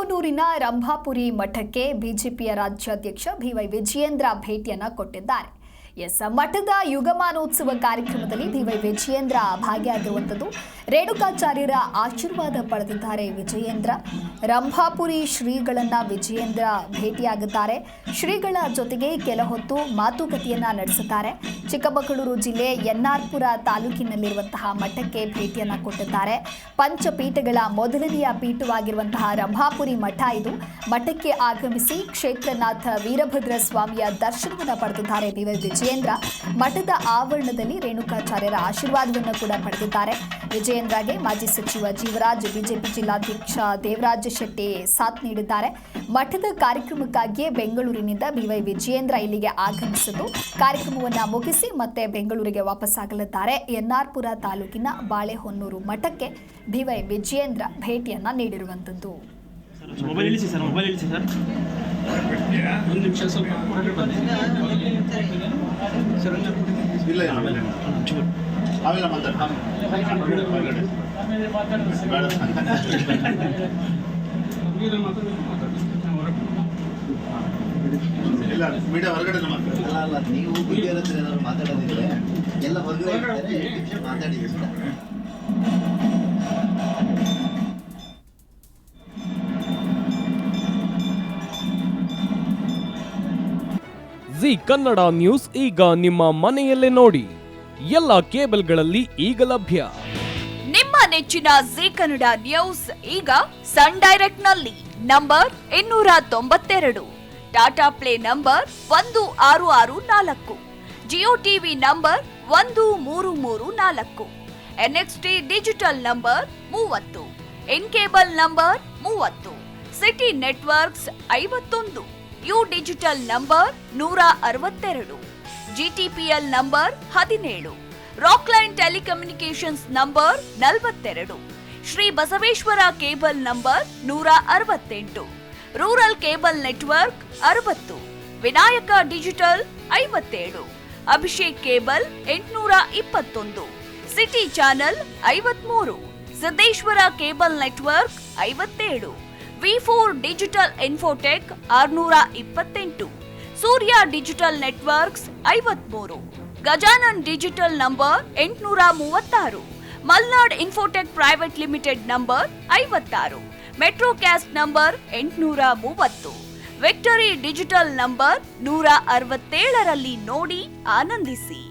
ಬಾಳೆಹೊನ್ನೂರಿನ ರಂಭಾಪುರಿ ಮಠಕ್ಕೆ ಬಿಜೆಪಿಯ ರಾಜ್ಯಾಧ್ಯಕ್ಷ ಬಿವೈ ವಿಜಯೇಂದ್ರ ಭೇಟಿಯನ್ನ ಕೊಟ್ಟಿದ್ದಾರೆ. ಮಠದ ಯುಗಮಾನೋತ್ಸವ ಕಾರ್ಯಕ್ರಮದಲ್ಲಿ ಬಿವೈ ವಿಜಯೇಂದ್ರ ಭಾಗಿಯಾಗಿರುವಂಥದ್ದು. ರೇಣುಕಾಚಾರ್ಯರ ಆಶೀರ್ವಾದ ಪಡೆದಿದ್ದಾರೆ ವಿಜಯೇಂದ್ರ. ರಂಭಾಪುರಿ ಶ್ರೀಗಳನ್ನ ವಿಜಯೇಂದ್ರ ಭೇಟಿಯಾಗಿದ್ದಾರೆ. ಶ್ರೀಗಳ ಜೊತೆಗೆ ಕೆಲ ಹೊತ್ತು ಮಾತುಕತೆಯನ್ನ ನಡೆಸುತ್ತಾರೆ. ಚಿಕ್ಕಮಗಳೂರು ಜಿಲ್ಲೆ ಎನ್ಆರ್ಪುರ ತಾಲೂಕಿನಲ್ಲಿರುವಂತಹ ಮಠಕ್ಕೆ ಭೇಟಿಯನ್ನ ಕೊಟ್ಟಿದ್ದಾರೆ. ಪಂಚಪೀಠಗಳ ಮೊದಲನೆಯ ಪೀಠವಾಗಿರುವಂತಹ ರಂಭಾಪುರಿ ಮಠ ಇದು. ಮಠಕ್ಕೆ ಆಗಮಿಸಿ ಕ್ಷೇತ್ರನಾಥ ವೀರಭದ್ರ ಸ್ವಾಮಿಯ ದರ್ಶನವನ್ನು ಪಡೆದಿದ್ದಾರೆ ಬಿವೈ ವಿಜಯೇಂದ್ರ. ಮಠದ ಆವರಣದಲ್ಲಿ ರೇಣುಕಾಚಾರ್ಯರ ಆಶೀರ್ವಾದವನ್ನು ಕೂಡ ಪಡೆದಿದ್ದಾರೆ. ವಿಜಯೇಂದ್ರಗೆ ಮಾಜಿ ಸಚಿವ ಜೀವರಾಜ್, ಬಿಜೆಪಿ ಜಿಲ್ಲಾಧ್ಯಕ್ಷ ದೇವರಾಜ ಶೆಟ್ಟಿ ಸಾಥ್ ನೀಡಿದ್ದಾರೆ. ಮಠದ ಕಾರ್ಯಕ್ರಮಕ್ಕಾಗಿಯೇ ಬೆಂಗಳೂರಿನಿಂದ ಬಿವೈ ವಿಜಯೇಂದ್ರ ಇಲ್ಲಿಗೆ ಆಗಮಿಸಿದ್ದು ಕಾರ್ಯಕ್ರಮವನ್ನು ಮುಗಿಸಿ ಮತ್ತೆ ಬೆಂಗಳೂರಿಗೆ ವಾಪಸ್ಸಾಗಲಿದ್ದಾರೆ. ಎನ್ಆರ್ಪುರ ತಾಲೂಕಿನ ಬಾಳೆಹೊನ್ನೂರು ಮಠಕ್ಕೆ ಬಿವೈ ವಿಜಯೇಂದ್ರ ಭೇಟಿಯನ್ನ ನೀಡಿರುವಂತದ್ದು. ಮೀಡಿಯಾ ಹೊರಗಡೆ ಅಲ್ಲ, ನೀವು ಮೀಡಿಯಾ ಹತ್ರ ಏನಾದ್ರು ಮಾತಾಡೋದಿದ್ರೆ ಎಲ್ಲ ಹೊರಗಡೆ ಮಾತಾಡಿ. ಜಿ ಕನ್ನಡ ನ್ಯೂಸ್ ಈಗ ನಿಮ್ಮ ಮನೆಯಲ್ಲೇ ನೋಡಿ. ಎಲ್ಲ ಕೇಬಲ್ಗಳಲ್ಲಿ ಈಗ ಲಭ್ಯ. ನಿಮ್ಮ ನೆಚ್ಚಿನ ಜಿ ಕನ್ನಡ ನ್ಯೂಸ್ ಈಗ ಸನ್ ಡೈರೆಕ್ಟ್ ನಲ್ಲಿ number 292, Tata Play number 1664, Jio TV number 1334, NXT Digital number 30, In Cable number 30, City Networks 51, U Digital number 162, GTPL number 17, Rockline Telecommunications number 42, Shri Basaveshwara Cable number 168, Rural Cable Network 60, Vinayaka Digital 57, Abhishek Cable 821, City Channel 53, Siddeshwara Cable Network 57, ವಿ4 Digital Infotech 628, Surya Digital Networks 53, Gajanan digital number 836, Malnad Infotech Private Limited number 56, Metrocast number 830, Victory Digital number 167ರಲ್ಲಿ ನೋಡಿ ಆನಂದಿಸಿ.